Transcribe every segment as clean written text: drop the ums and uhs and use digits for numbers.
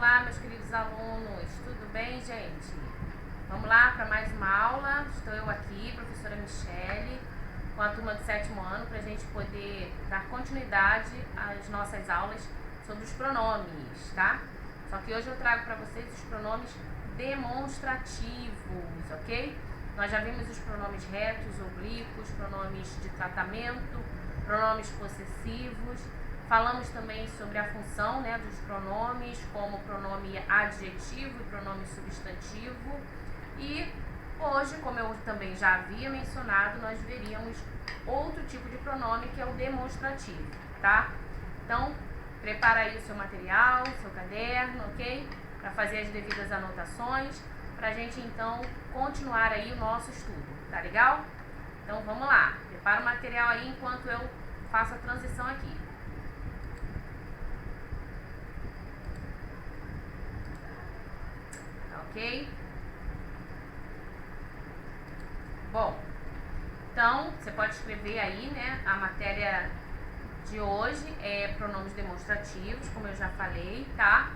Olá, meus queridos alunos, tudo bem, gente? Vamos lá para mais uma aula. Estou eu aqui, professora Michele, com a turma do 7º ano, para a gente poder dar continuidade às nossas aulas sobre os pronomes, tá? Só que hoje eu trago para vocês os pronomes demonstrativos, ok? Nós já vimos os pronomes retos, oblíquos, pronomes de tratamento, pronomes possessivos. Falamos também sobre a função, né, dos pronomes, como pronome adjetivo e pronome substantivo. E hoje, como eu também já havia mencionado, nós veríamos outro tipo de pronome, que é o demonstrativo, tá? Então, prepara aí o seu material, o seu caderno, ok? Para fazer as devidas anotações, para a gente então continuar aí o nosso estudo, tá legal? Então vamos lá, prepara o material aí enquanto eu faço a transição aqui. Ok? Bom, então você pode escrever aí, né, a matéria de hoje é pronomes demonstrativos, como eu já falei, tá?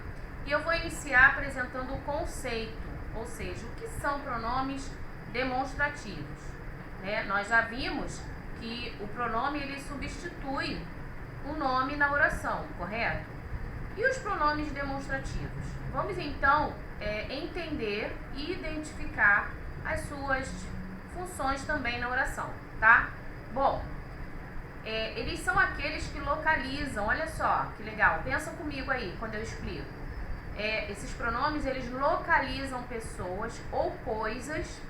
E eu vou iniciar apresentando o conceito, ou seja, o que são pronomes demonstrativos, né? Nós já vimos que o pronome ele substitui o nome na oração, correto? E os pronomes demonstrativos? Vamos então entender e identificar as suas funções também na oração, tá? Bom, eles são aqueles que localizam, olha só que legal, pensa comigo aí quando eu explico. Esses pronomes eles localizam pessoas ou coisas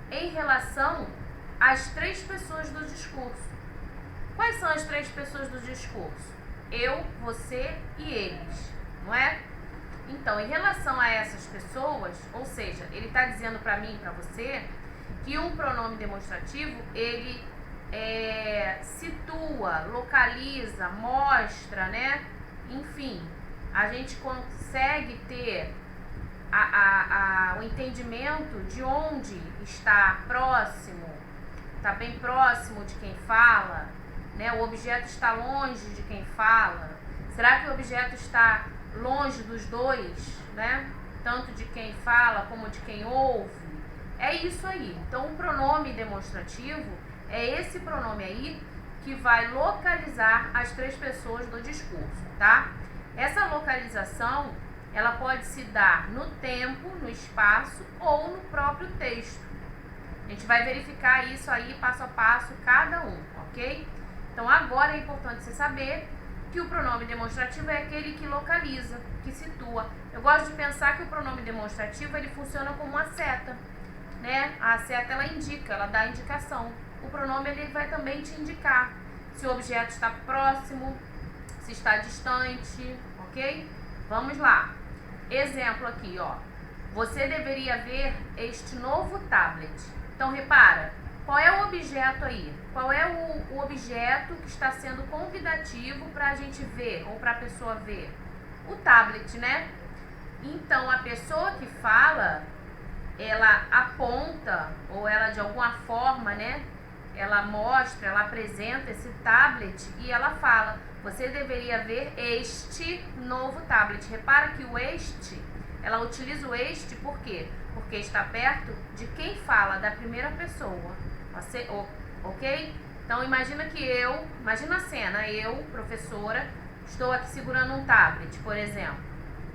em relação às 3 pessoas do discurso. Quais são as 3 pessoas do discurso? Eu, você e eles, não é? Então, em relação a essas pessoas, ou seja, ele está dizendo para mim e para você que um pronome demonstrativo, ele situa, localiza, mostra, né? Enfim, a gente consegue ter o entendimento de onde está próximo, está bem próximo de quem fala, né? O objeto está longe de quem fala. Será que o objeto está longe dos dois, né? Tanto de quem fala como de quem ouve? É isso aí. Então, o pronome demonstrativo é esse pronome aí que vai localizar as 3 pessoas do discurso, tá? Essa localização, ela pode se dar no tempo, no espaço ou no próprio texto. A gente vai verificar isso aí passo a passo, cada um, ok? Então, agora é importante você saber que o pronome demonstrativo é aquele que localiza, que situa. Eu gosto de pensar que o pronome demonstrativo, ele funciona como uma seta, né? A seta, ela indica, ela dá indicação. O pronome, ele vai também te indicar se o objeto está próximo, se está distante, ok? Vamos lá. Exemplo aqui, ó. Você deveria ver este novo tablet. Então, repara, qual é o objeto aí? Qual é o objeto que está sendo convidativo para a gente ver, ou para a pessoa ver? O tablet, né? Então, a pessoa que fala, ela aponta, ou ela de alguma forma, né? Ela mostra, ela apresenta esse tablet e ela fala: você deveria ver este novo tablet. Repara que o este, ela utiliza o este por quê? Porque está perto de quem fala, da primeira pessoa. Você, ok? Então, imagina a cena, eu, professora, estou aqui segurando um tablet, por exemplo.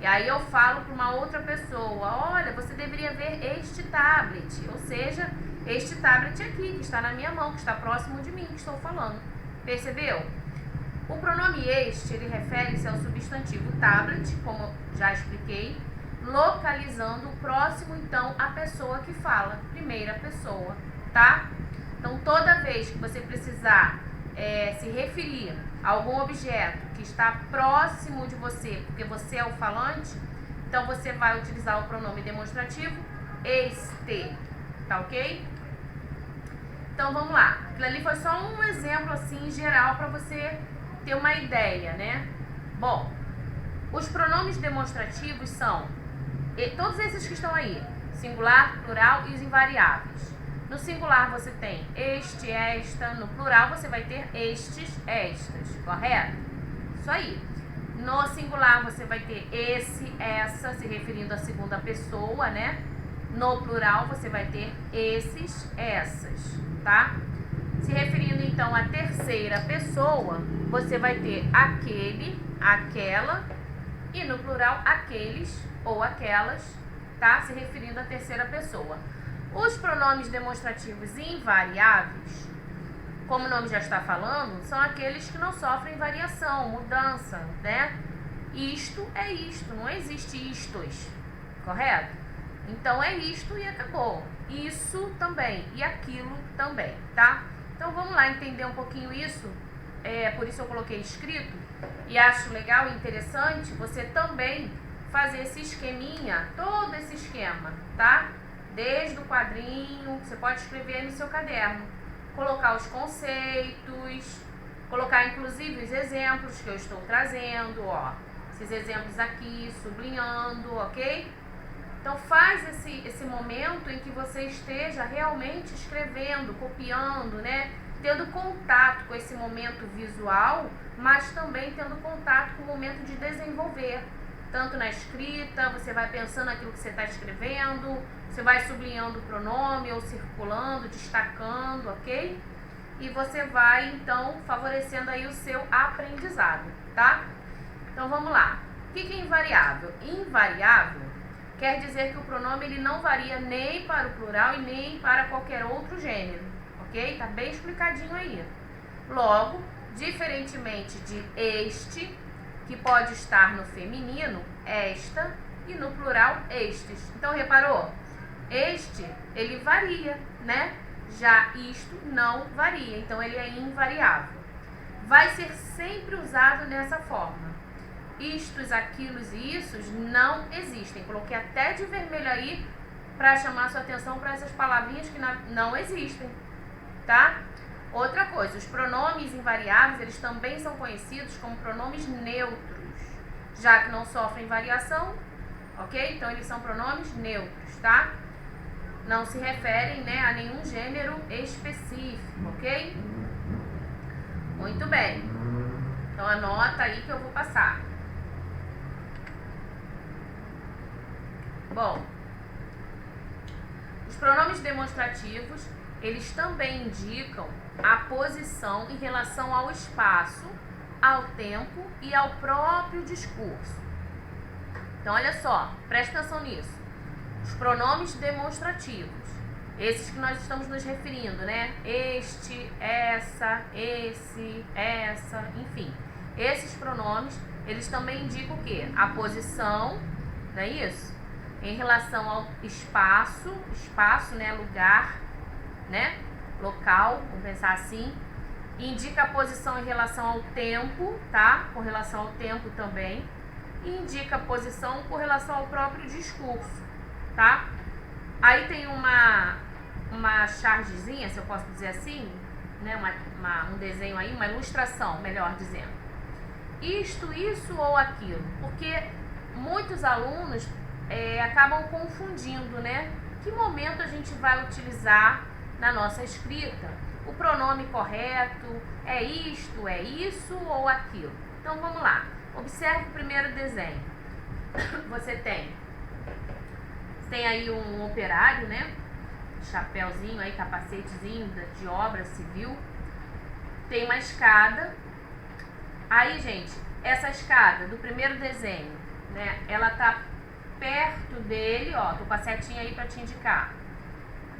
E aí eu falo para uma outra pessoa: olha, você deveria ver este tablet. Ou seja, este tablet aqui, que está na minha mão, que está próximo de mim, que estou falando. Percebeu? O pronome este, ele refere-se ao substantivo tablet, como já expliquei, localizando o próximo, então, a pessoa que fala, primeira pessoa, tá? Então, toda vez que você precisar se referir a algum objeto que está próximo de você, porque você é o falante, então você vai utilizar o pronome demonstrativo este, tá ok? Então, vamos lá. Aquilo ali foi só um exemplo, assim, geral, para você ter uma ideia, né? Bom, os pronomes demonstrativos são todos esses que estão aí: singular, plural e os invariáveis. No singular você tem este, esta. No plural você vai ter estes, estas, correto? Isso aí. No singular você vai ter esse, essa, se referindo à segunda pessoa, né? No plural você vai ter esses, essas, tá? Se referindo então à terceira pessoa, você vai ter aquele, aquela, e no plural aqueles ou aquelas, tá? Se referindo à terceira pessoa. Os pronomes demonstrativos invariáveis, como o nome já está falando, são aqueles que não sofrem variação, mudança, né? Isto é isto, não existe istos, correto? Então é isto e acabou. Isso também e aquilo também, tá? Então vamos lá entender um pouquinho isso. Por isso eu coloquei escrito. E acho legal e interessante você também fazer esse esqueminha, todo esse esquema, tá? Desde o quadrinho, você pode escrever aí no seu caderno. Colocar os conceitos, colocar inclusive os exemplos que eu estou trazendo, ó. Esses exemplos aqui, sublinhando, ok? Então faz esse momento em que você esteja realmente escrevendo, copiando, né? Tendo contato com esse momento visual, mas também tendo contato com o momento de desenvolver. Tanto na escrita, você vai pensando naquilo que você está escrevendo, você vai sublinhando o pronome ou circulando, destacando, ok? E você vai, então, favorecendo aí o seu aprendizado, tá? Então, vamos lá. O que é invariável? Invariável quer dizer que o pronome ele não varia nem para o plural e nem para qualquer outro gênero, ok? Tá bem explicadinho aí. Logo, diferentemente de este, que pode estar no feminino, esta, e no plural, estes. Então, reparou? Este, ele varia, né? Já isto não varia, então ele é invariável. Vai ser sempre usado dessa forma. Istos, aquilos e issos não existem. Coloquei até de vermelho aí para chamar sua atenção para essas palavrinhas que não existem, tá? Outra coisa, os pronomes invariáveis, eles também são conhecidos como pronomes neutros, já que não sofrem variação, ok? Então, eles são pronomes neutros, tá? Não se referem, né, a nenhum gênero específico, ok? Muito bem. Então, anota aí que eu vou passar. Bom, os pronomes demonstrativos, eles também indicam a posição em relação ao espaço, ao tempo e ao próprio discurso. Então, olha só, presta atenção nisso. Os pronomes demonstrativos, esses que nós estamos nos referindo, né? Este, essa, esse, essa, enfim. Esses pronomes, eles também indicam o quê? A posição, não é isso? Em relação ao espaço, né? Lugar, né? Local, vamos pensar assim. Indica a posição em relação ao tempo, tá? Com relação ao tempo também. E indica a posição com relação ao próprio discurso, tá? Aí tem uma chargezinha, se eu posso dizer assim, né? Um desenho aí, uma ilustração, melhor dizendo. Isto, isso ou aquilo. Porque muitos alunos acabam confundindo, né? Que momento a gente vai utilizar na nossa escrita o pronome correto, é isto, é isso ou aquilo. Então vamos lá, observe o primeiro desenho. Você tem aí um operário, né? Chapéuzinho aí, capacetezinho de obra civil. Tem uma escada. Aí, gente, essa escada do primeiro desenho, né? Ela tá perto dele, ó, tô com a setinha aí para te indicar,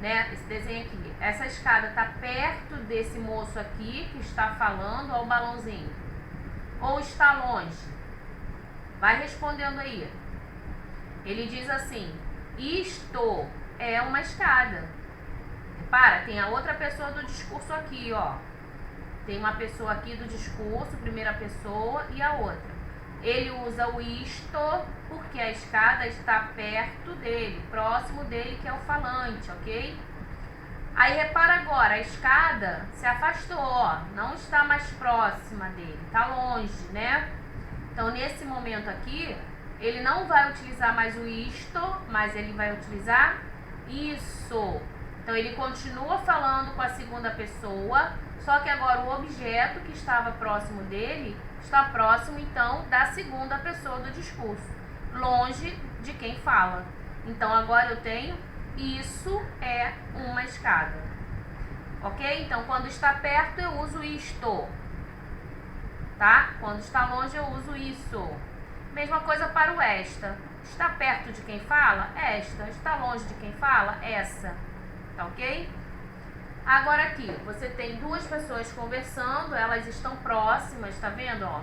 né? Esse desenho aqui. Essa escada tá perto desse moço aqui que está falando, ó, o balãozinho. Ou está longe? Vai respondendo aí. Ele diz assim: isto é uma escada. Repara, tem a outra pessoa do discurso aqui, ó. Tem uma pessoa aqui do discurso, primeira pessoa, e a outra. Ele usa o isto porque a escada está perto dele, próximo dele, que é o falante, ok? Aí repara agora, a escada se afastou, ó, não está mais próxima dele, está longe, né? Então, nesse momento aqui, ele não vai utilizar mais o isto, mas ele vai utilizar isso. Então, ele continua falando com a segunda pessoa, só que agora o objeto que estava próximo dele está próximo, então, da segunda pessoa do discurso, longe de quem fala. Então, agora eu tenho isso é uma escada. Ok? Então, quando está perto, eu uso isto. Tá? Quando está longe, eu uso isso. Mesma coisa para o esta. Está perto de quem fala? Esta. Está longe de quem fala? Essa. Tá ok? Agora aqui, você tem duas pessoas conversando, elas estão próximas, tá vendo, ó?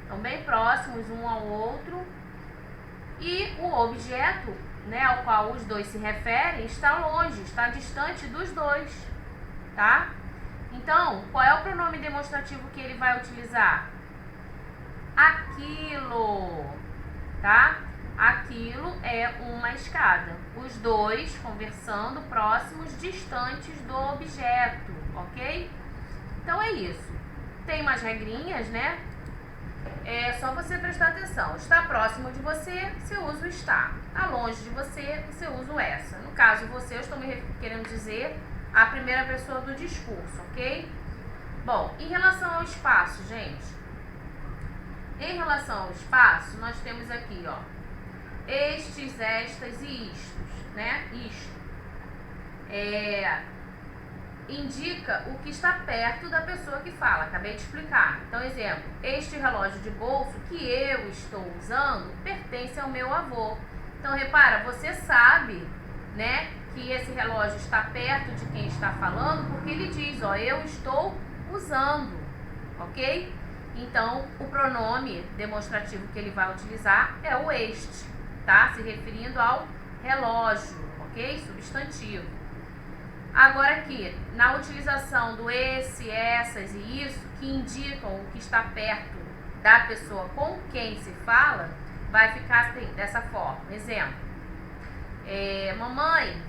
Estão bem próximos um ao outro. E o objeto, né, ao qual os dois se referem, está longe, está distante dos dois, tá? Então, qual é o pronome demonstrativo que ele vai utilizar? Aquilo, tá? Aquilo é uma escada. Os dois conversando próximos, distantes do objeto, ok? Então é isso. Tem umas regrinhas, né? É só você prestar atenção. Está próximo de você, você usa o está. Está longe de você, você usa o essa. No caso, você, eu estou me querendo dizer a primeira pessoa do discurso, ok? Bom, em relação ao espaço, gente. Em relação ao espaço, nós temos aqui, ó, estes, estas e istos, né? Isto. Indica o que está perto da pessoa que fala. Acabei de explicar. Então, exemplo, este relógio de bolso que eu estou usando pertence ao meu avô. Então, repara, você sabe, né, que esse relógio está perto de quem está falando, porque ele diz, ó, eu estou usando, ok? Então, o pronome demonstrativo que ele vai utilizar é o este, tá? Se referindo ao relógio, ok? Substantivo. Agora aqui, na utilização do esse, essas e isso, que indicam o que está perto da pessoa com quem se fala, vai ficar assim, dessa forma. Exemplo, mamãe,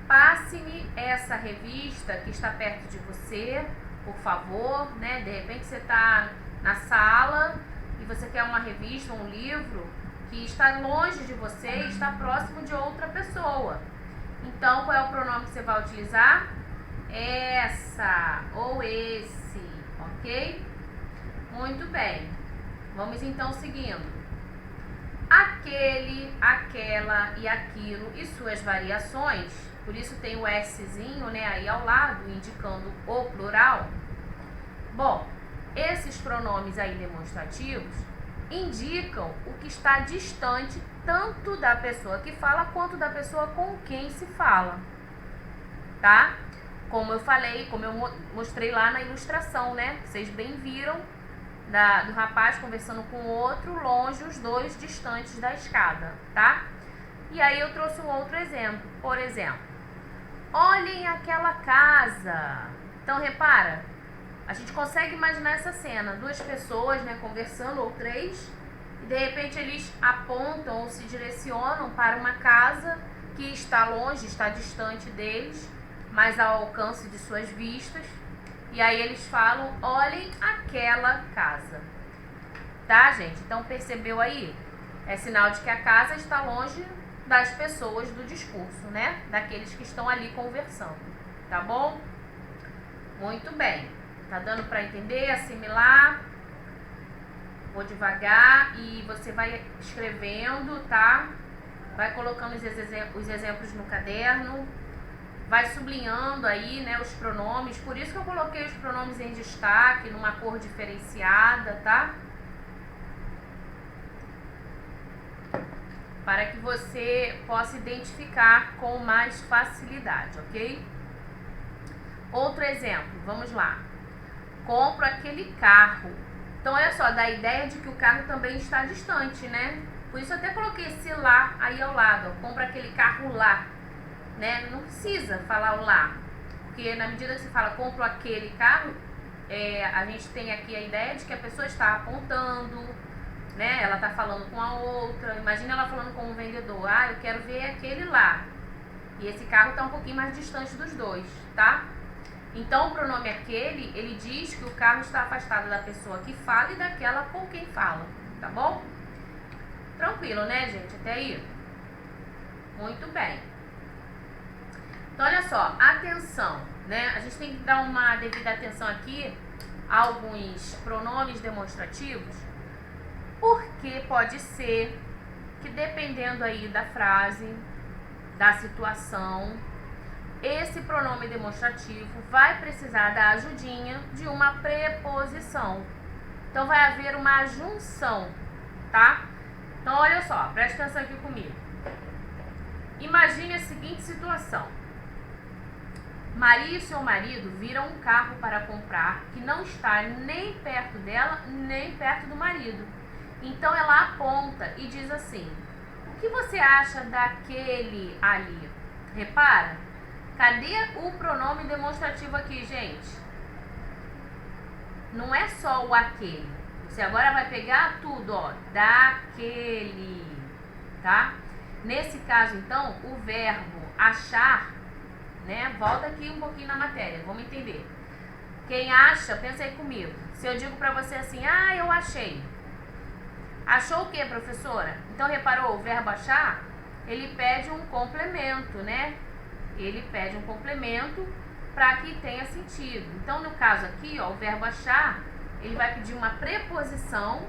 passe-me essa revista que está perto de você, por favor, né? De repente você está na sala e você quer uma revista, um livro que está longe de você e está próximo de outra pessoa. Então, qual é o pronome que você vai utilizar? Essa ou esse, ok? Muito bem. Vamos então seguindo. Aquele, aquela e aquilo e suas variações, por isso tem o Szinho, né, aí ao lado, indicando o plural. Bom, esses pronomes aí demonstrativos indicam o que está distante tanto da pessoa que fala quanto da pessoa com quem se fala, tá? Como eu falei, como eu mostrei lá na ilustração, né? Vocês bem viram do rapaz conversando com o outro, longe, os dois distantes da escada, tá? E aí eu trouxe um outro exemplo. Por exemplo, olhem aquela casa. Então, repara, a gente consegue imaginar essa cena, duas pessoas, né, conversando, ou três, e de repente eles apontam ou se direcionam para uma casa que está longe, está distante deles, mas ao alcance de suas vistas. E aí eles falam, olhem aquela casa. Tá, gente? Então percebeu aí? É sinal de que a casa está longe das pessoas do discurso, né? Daqueles que estão ali conversando. Tá bom? Muito bem. Tá dando para entender, assimilar? Vou devagar e você vai escrevendo, tá? Vai colocando os exemplos no caderno. Vai sublinhando aí, né, os pronomes. Por isso que eu coloquei os pronomes em destaque, numa cor diferenciada, tá? Para que você possa identificar com mais facilidade, ok? Outro exemplo, vamos lá. Compro aquele carro. Então, olha só, dá a ideia de que o carro também está distante, né? Por isso eu até coloquei esse lá aí ao lado. Ó. Compro aquele carro lá. Né? Não precisa falar o lá, porque na medida que você fala compro aquele carro, a gente tem aqui a ideia de que a pessoa está apontando, né? Ela está falando com a outra. Imagina ela falando com um vendedor, eu quero ver aquele lá, e esse carro está um pouquinho mais distante dos dois, tá? Então o pronome aquele, ele diz que o carro está afastado da pessoa que fala e daquela com quem fala, tá bom? Tranquilo, né, gente? Até aí? Muito bem. Então, olha só, atenção, né? A gente tem que dar uma devida atenção aqui alguns pronomes demonstrativos, porque pode ser que, dependendo aí da frase, da situação, esse pronome demonstrativo vai precisar da ajudinha de uma preposição. Então vai haver uma junção, tá? Então olha só, presta atenção aqui comigo. Imagine a seguinte situação: Maria e seu marido viram um carro para comprar que não está nem perto dela, nem perto do marido. Então ela aponta e diz assim: o que você acha daquele ali? Repara, cadê o pronome demonstrativo aqui, gente? Não é só o aquele. Você agora vai pegar tudo, ó, daquele, tá? Nesse caso, então, o verbo achar, né? Volta aqui um pouquinho na matéria, vamos entender. Quem acha, pensa aí comigo. Se eu digo pra você assim, ah, eu achei. Achou o que, professora? Então, reparou, o verbo achar, ele pede um complemento, né? Ele pede um complemento para que tenha sentido. Então, no caso aqui, ó, o verbo achar, ele vai pedir uma preposição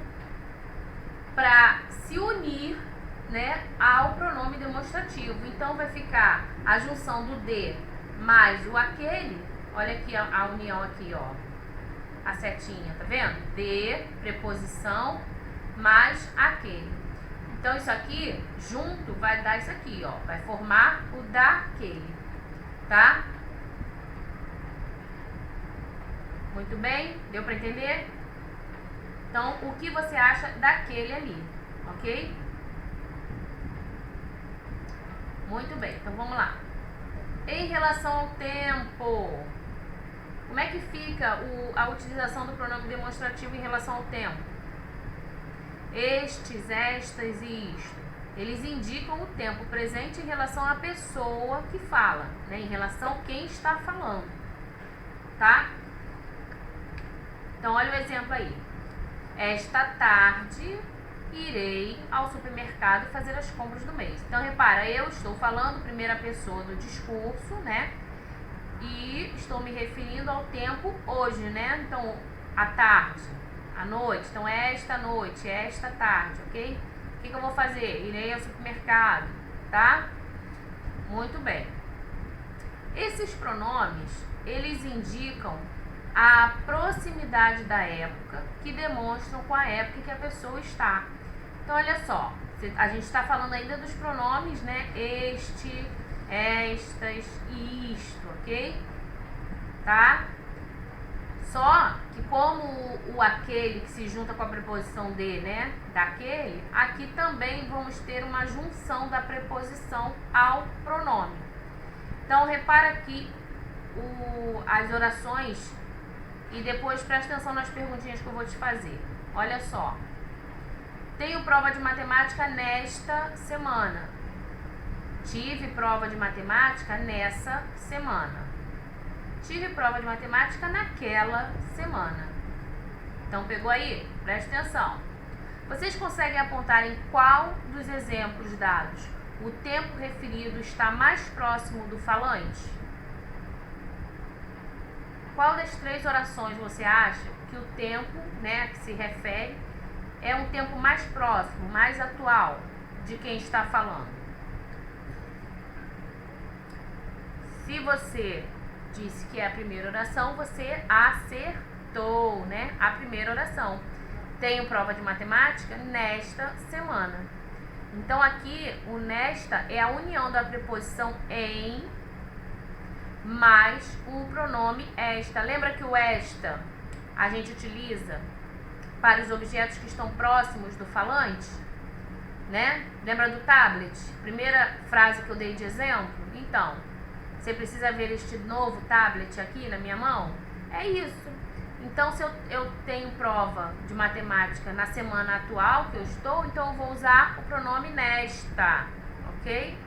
para se unir, né, ao pronome demonstrativo. Então, vai ficar a junção do de mais o aquele. Olha aqui a união aqui, ó, a setinha, tá vendo? De, preposição, mais aquele. Então, isso aqui, junto, vai dar isso aqui, ó. Vai formar o daquele, tá? Muito bem? Deu para entender? Então, o que você acha daquele ali, ok? Muito bem, então vamos lá. Em relação ao tempo, como é que fica a utilização do pronome demonstrativo em relação ao tempo? Estes, estas e isto. Eles indicam o tempo presente em relação à pessoa que fala, né? Em relação a quem está falando, tá? Então, olha o exemplo aí. Esta tarde irei ao supermercado fazer as compras do mês. Então, repara, eu estou falando primeira pessoa do discurso, né? E estou me referindo ao tempo hoje, né? Então, à tarde, à noite. Então, esta noite, esta tarde, ok? O que eu vou fazer? Irei ao supermercado, tá? Muito bem. Esses pronomes, eles indicam a proximidade da época, que demonstram com a época que a pessoa está. Então, olha só, a gente está falando ainda dos pronomes, né? Este, estas e isto, ok? Tá? Só que como o aquele que se junta com a preposição de, né? Daquele, aqui também vamos ter uma junção da preposição ao pronome. Então, repara aqui as orações e depois presta atenção nas perguntinhas que eu vou te fazer. Olha só. Tenho prova de matemática nesta semana. Tive prova de matemática nessa semana. Tive prova de matemática naquela semana. Então, pegou aí? Presta atenção. Vocês conseguem apontar em qual dos exemplos dados o tempo referido está mais próximo do falante? Qual das três orações você acha que o tempo, né, que se refere, é um tempo mais próximo, mais atual de quem está falando? Se você disse que é a primeira oração, você acertou, né? A primeira oração. Tenho prova de matemática nesta semana. Então, aqui, o nesta é a união da preposição em mais o pronome esta. Lembra que o esta a gente utiliza para os objetos que estão próximos do falante, né? Lembra do tablet? Primeira frase que eu dei de exemplo? Então, você precisa ver este novo tablet aqui na minha mão? É isso. Então, se eu tenho prova de matemática na semana atual que eu estou, então eu vou usar o pronome nesta, ok?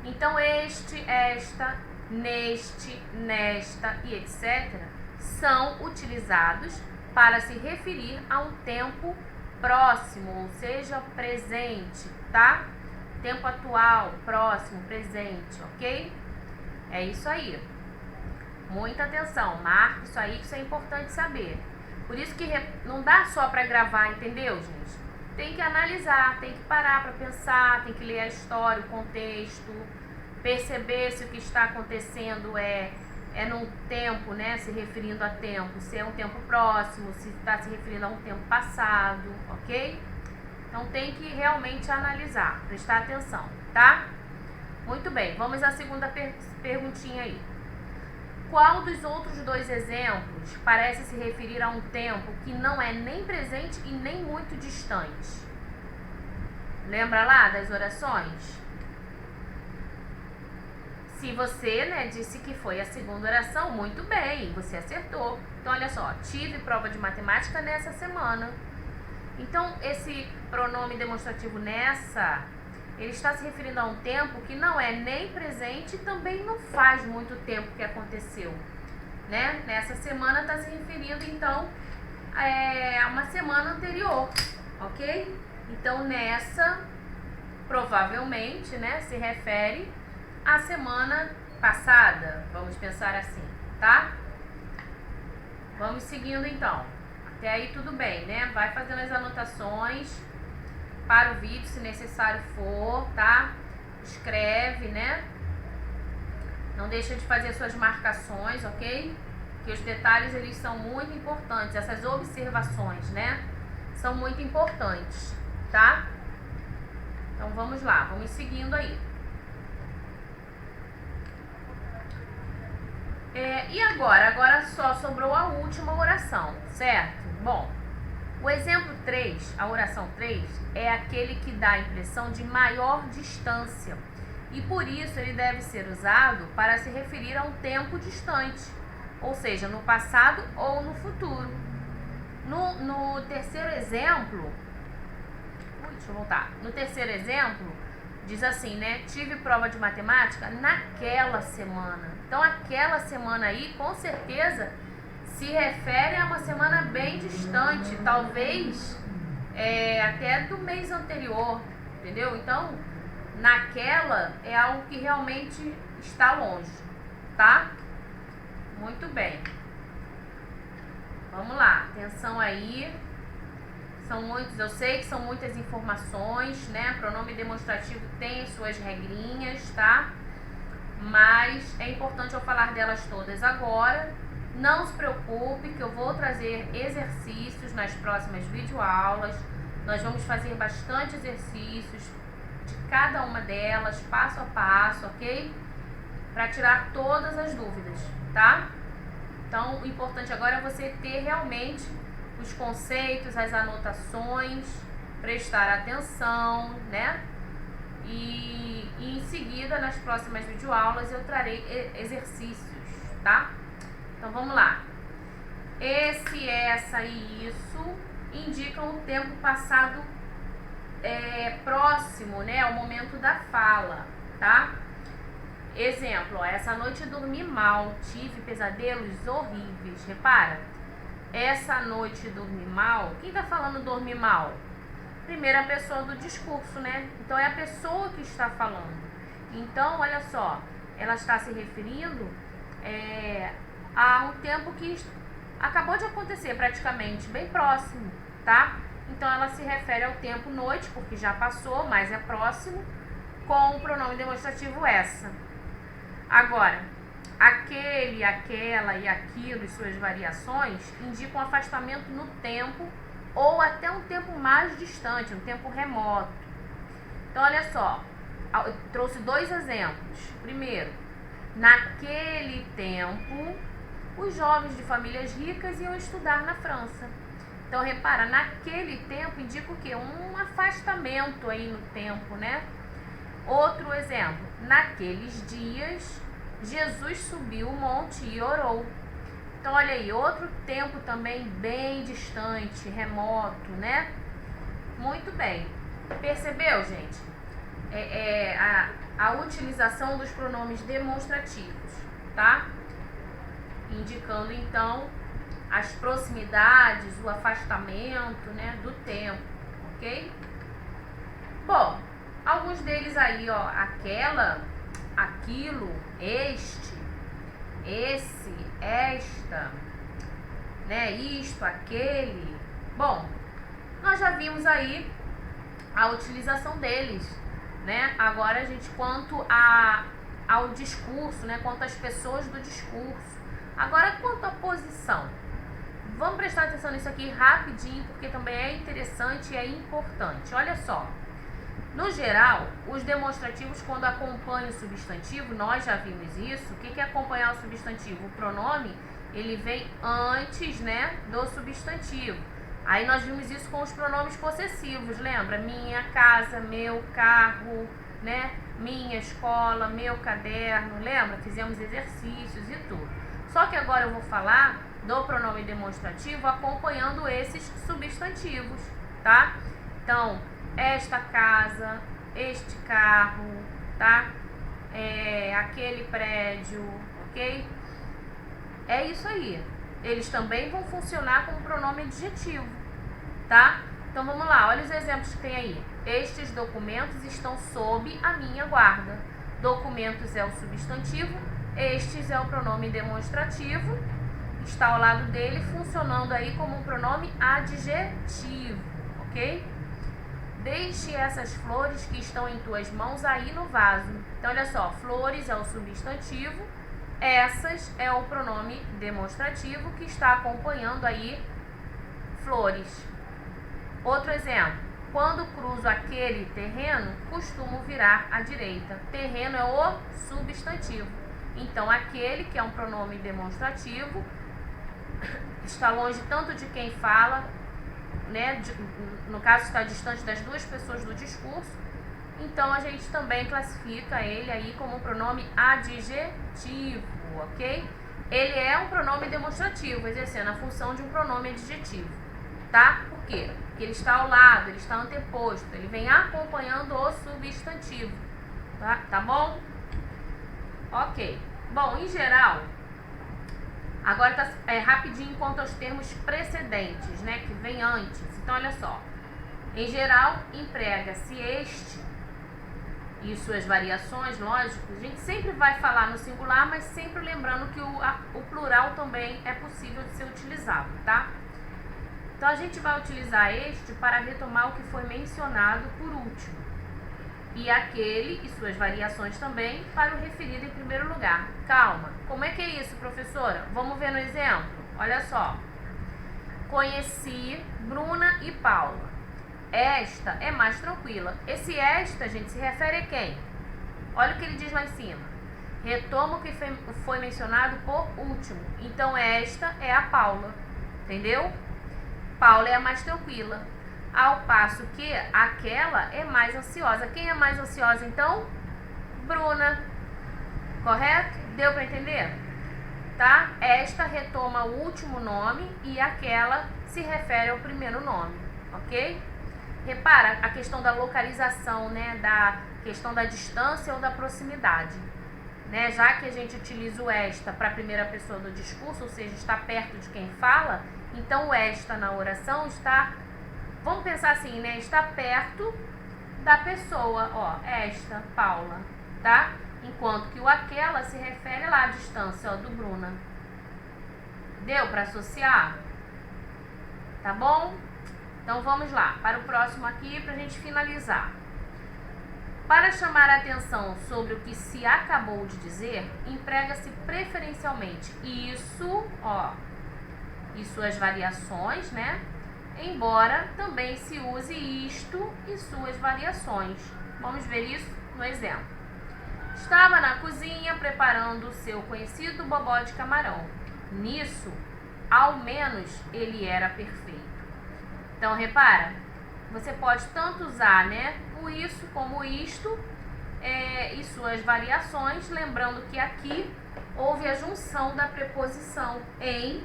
Então, este, esta, neste, nesta e etc. são utilizados para se referir a um tempo próximo, ou seja, presente, tá? Tempo atual, próximo, presente, ok? É isso aí. Muita atenção, marca isso aí, que isso é importante saber. Por isso que não dá só para gravar, entendeu, gente? Tem que analisar, tem que parar para pensar, tem que ler a história, o contexto, perceber se o que está acontecendo é num tempo, né, se referindo a tempo, se é um tempo próximo, se está se referindo a um tempo passado, ok? Então tem que realmente analisar, prestar atenção, tá? Muito bem, vamos à segunda perguntinha aí. Qual dos outros dois exemplos parece se referir a um tempo que não é nem presente e nem muito distante? Lembra lá das orações? Se você, né, disse que foi a segunda oração, muito bem, você acertou. Então, olha só, tive prova de matemática nessa semana. Então, esse pronome demonstrativo nessa, ele está se referindo a um tempo que não é nem presente e também não faz muito tempo que aconteceu, né? Nessa semana está se referindo, então, a uma semana anterior, ok? Então, nessa, provavelmente, né, se refere à semana passada, vamos pensar assim, tá? Vamos seguindo, então. Até aí tudo bem, né? Vai fazendo as anotações para o vídeo, se necessário for, tá? Escreve, né? Não deixa de fazer suas marcações, ok? Que os detalhes, eles são muito importantes. Essas observações, né? São muito importantes, tá? Então, vamos lá. Vamos seguindo aí. E agora? Agora só sobrou a última oração, certo? Bom, o exemplo 3, a oração 3, é aquele que dá a impressão de maior distância e por isso ele deve ser usado para se referir a um tempo distante, ou seja, no passado ou no futuro. No terceiro exemplo, deixa eu voltar. No terceiro exemplo, diz assim, né? Tive prova de matemática naquela semana. Então, aquela semana aí, com certeza, se refere a uma semana bem distante, talvez até do mês anterior, entendeu? Então, naquela é algo que realmente está longe, tá? Muito bem. Vamos lá, atenção aí. São muitos, eu sei que são muitas informações, né? Pronome demonstrativo tem as suas regrinhas, tá? Mas é importante eu falar delas todas agora. Não se preocupe que eu vou trazer exercícios nas próximas videoaulas. Nós vamos fazer bastante exercícios de cada uma delas, passo a passo, ok? Para tirar todas as dúvidas, tá? Então, o importante agora é você ter realmente os conceitos, as anotações, prestar atenção, né? E em seguida, nas próximas videoaulas, eu trarei exercícios, tá? Então, vamos lá. Esse, essa e isso indicam o tempo passado próximo, né? Ao momento da fala, tá? Exemplo, ó, essa noite dormi mal, tive pesadelos horríveis. Repara, essa noite dormi mal. Quem tá falando dormir mal? Primeira pessoa do discurso, né? Então, é a pessoa que está falando. Então, olha só, ela está se referindo a um tempo que acabou de acontecer, praticamente, bem próximo, tá? Então, ela se refere ao tempo noite, porque já passou, mas é próximo, com o pronome demonstrativo essa. Agora, aquele, aquela e aquilo e suas variações indicam afastamento no tempo ou até um tempo mais distante, um tempo remoto. Então, olha só, eu trouxe dois exemplos. Primeiro, naquele tempo, os jovens de famílias ricas iam estudar na França. Então, repara, naquele tempo indica o quê? Um afastamento aí no tempo, né? Outro exemplo, naqueles dias, Jesus subiu o monte e orou. Então, olha aí, outro tempo também bem distante, remoto, né? Muito bem. Percebeu, gente? A utilização dos pronomes demonstrativos, tá? Indicando, então, as proximidades, o afastamento, né, do tempo, ok? Bom, alguns deles aí, ó, aquela, aquilo, este, esse, esta, né? Isto, aquele. Bom, nós já vimos aí a utilização deles, né? Agora a gente, quanto ao discurso, né? Quanto às pessoas do discurso. Agora, quanto à posição. Vamos prestar atenção nisso aqui rapidinho, porque também é interessante e é importante. Olha só. No geral, os demonstrativos, quando acompanham o substantivo, nós já vimos isso. O que é acompanhar o substantivo? O pronome, ele vem antes, né, do substantivo. Aí nós vimos isso com os pronomes possessivos, lembra? Minha casa, meu carro, né? Minha escola, meu caderno, lembra? Fizemos exercícios e tudo. Só que agora eu vou falar do pronome demonstrativo acompanhando esses substantivos, tá? Então, esta casa, este carro, tá? Aquele prédio, ok? É isso aí. Eles também vão funcionar como pronome adjetivo, tá? Então vamos lá, olha os exemplos que tem aí. Estes documentos estão sob a minha guarda. Documentos é o substantivo, estes é o pronome demonstrativo, está ao lado dele, funcionando aí como um pronome adjetivo, ok? Deixe essas flores que estão em tuas mãos aí no vaso. Então, olha só, flores é o substantivo, essas é o pronome demonstrativo que está acompanhando aí flores. Outro exemplo, quando cruzo aquele terreno, costumo virar à direita. Terreno é o substantivo. Então, aquele, que é um pronome demonstrativo, está longe tanto de quem fala, né? No caso, está distante das duas pessoas do discurso. Então, a gente também classifica ele aí como um pronome adjetivo, ok? Ele é um pronome demonstrativo, exercendo a função de um pronome adjetivo, tá? Por quê? Porque ele está ao lado, ele está anteposto, ele vem acompanhando o substantivo, tá bom? Ok. Bom, em geral, agora tá rapidinho quanto aos termos precedentes, né, que vem antes. Então, olha só. Em geral, emprega-se este e suas variações, lógico. A gente sempre vai falar no singular, mas sempre lembrando que o plural também é possível de ser utilizado, tá? Então, a gente vai utilizar este para retomar o que foi mencionado por último. E aquele e suas variações também para o referido em primeiro lugar. Calma, como é que é isso, professora? Vamos ver no exemplo? Olha só. Conheci Bruna e Paula. Esta é mais tranquila. Esse esta, gente, se refere a quem? Olha o que ele diz lá em cima. Retoma o que foi mencionado por último. Então, esta é a Paula. Entendeu? Paula é a mais tranquila. Ao passo que aquela é mais ansiosa. Quem é mais ansiosa, então? Bruna. Correto? Deu para entender? Tá? Esta retoma o último nome e aquela se refere ao primeiro nome. Ok? Repara a questão da localização, né? Da questão da distância ou da proximidade. Né? Já que a gente utiliza o esta para a primeira pessoa do discurso, ou seja, está perto de quem fala, então o esta na oração está... Vamos pensar assim, né? Está perto da pessoa, ó, esta, Paula, tá? Enquanto que o aquela se refere lá à distância, ó, do Bruna. Deu para associar? Tá bom? Então vamos lá, para o próximo aqui, para a gente finalizar. Para chamar a atenção sobre o que se acabou de dizer, emprega-se preferencialmente isso, ó, e suas variações, né? Embora também se use isto e suas variações. Vamos ver isso no exemplo. Estava na cozinha preparando o seu conhecido bobó de camarão. Nisso, ao menos, ele era perfeito. Então, repara, você pode tanto usar, né, o isso como o isto e suas variações, lembrando que aqui houve a junção da preposição em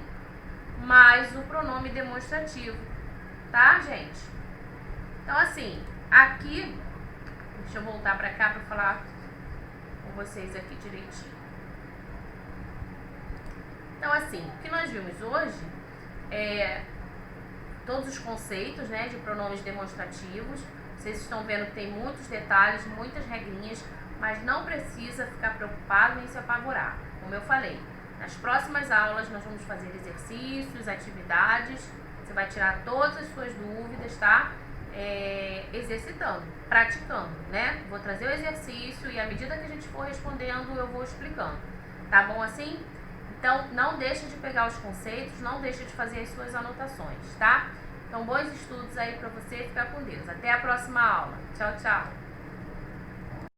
mais o pronome demonstrativo. Tá, gente? Então, assim, aqui, deixa eu voltar pra cá pra falar com vocês aqui direitinho. Então, assim, o que nós vimos hoje é todos os conceitos, né, de pronomes demonstrativos. Vocês estão vendo que tem muitos detalhes, muitas regrinhas, mas não precisa ficar preocupado nem se apavorar. Como eu falei, Nas próximas aulas nós vamos fazer exercícios, atividades, você vai tirar todas as suas dúvidas, tá? Exercitando, praticando, né? Vou trazer o exercício e à medida que a gente for respondendo eu vou explicando, tá bom assim? Então não deixe de pegar os conceitos, não deixe de fazer as suas anotações, tá? Então bons estudos aí pra você, ficar com Deus. Até a próxima aula. Tchau, tchau!